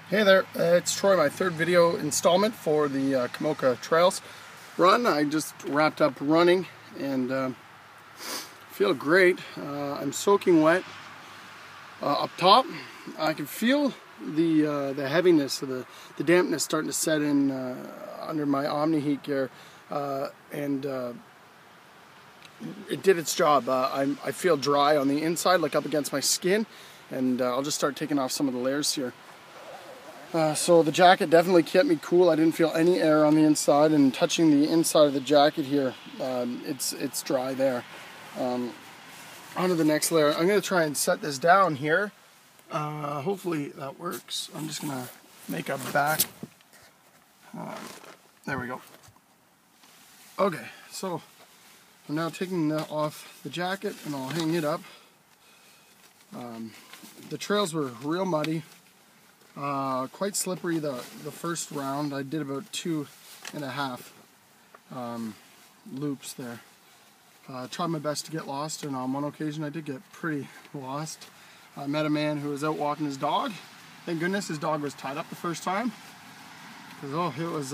Hey there, it's Troy, my third video installment for the Komoka Trails run. I just wrapped up running and feel great. I'm soaking wet up top. I can feel the heaviness of the dampness starting to set in under my Omni-Heat gear, and it did its job. I feel dry on the inside, like up against my skin, and I'll just start taking off some of the layers here. So the jacket definitely kept me cool. I didn't feel any air on the inside, and touching the inside of the jacket here, it's dry there. On to the next layer. I'm going to try and set this down here. Hopefully that works. I'm just going to make a back. There we go. Okay, so I'm now taking off the jacket and I'll hang it up. The trails were real muddy. Quite slippery the first round. I did about 2.5 loops there. Tried my best to get lost, and on one occasion I did get pretty lost. I met a man who was out walking his dog. Thank goodness his dog was tied up the first time, because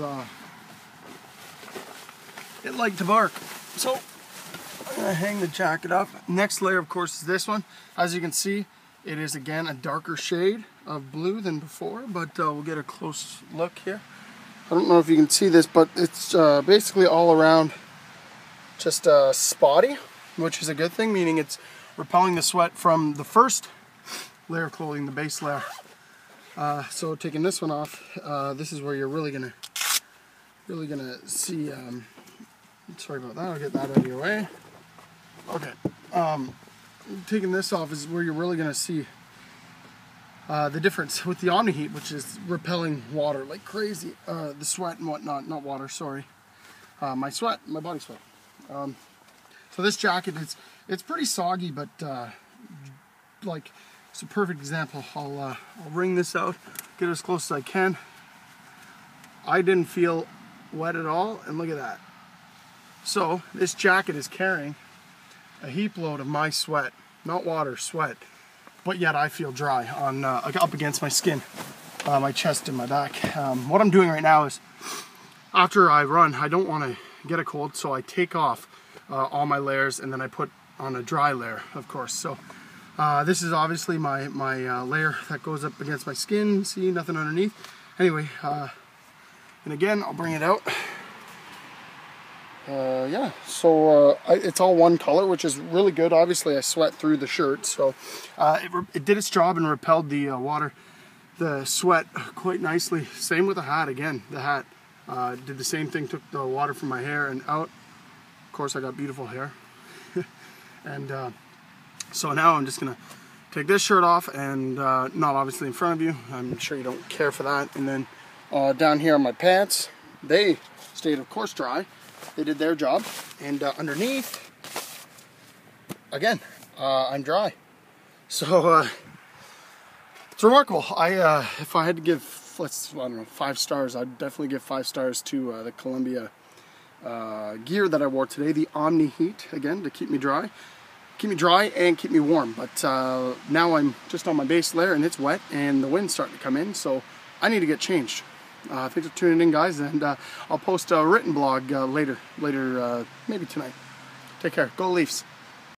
it liked to bark. So I'm gonna hang the jacket up. Next layer, of course, is this one. As you can see, it is again a darker shade of blue than before, but we'll get a close look here. I don't know if you can see this, but it's basically all around just spotty, which is a good thing, meaning it's repelling the sweat from the first layer of clothing, the base layer. So taking this one off, this is where you're really gonna see. Sorry about that. I'll get that out of your way. Okay. Taking this off is where you're really going to see the difference with the Omni-Heat, which is repelling water like crazy. The sweat and whatnot, not water, sorry. My sweat, my body sweat. So this jacket, it's pretty soggy, but like, it's a perfect example. I'll wring this out, get as close as I can. I didn't feel wet at all, and look at that. So this jacket is carrying a heap load of my sweat, not water, sweat, but yet I feel dry on up against my skin, my chest and my back. What I'm doing right now is, after I run, I don't want to get a cold, so I take off all my layers and then I put on a dry layer, of course. So this is obviously my layer that goes up against my skin. See, nothing underneath. Anyway, and again, I'll bring it out. Yeah, so it's all one color, which is really good. Obviously I sweat through the shirt, so it did its job and repelled the the sweat quite nicely. Same with the hat. Again, the hat did the same thing, took the water from my hair and out. Of course I got beautiful hair. And so now I'm just gonna take this shirt off, and not obviously in front of you, I'm sure you don't care for that. And then down here on my pants, they stayed of course dry. They did their job, and underneath, again, I'm dry. So it's remarkable. If I had to give, I don't know, 5 stars, I'd definitely give 5 stars to the Columbia gear that I wore today, the Omni-Heat, again, to keep me dry and keep me warm. But now I'm just on my base layer, and it's wet, and the wind's starting to come in, so I need to get changed. Thanks for tuning in, guys, and I'll post a written blog later, maybe tonight. Take care. Go Leafs.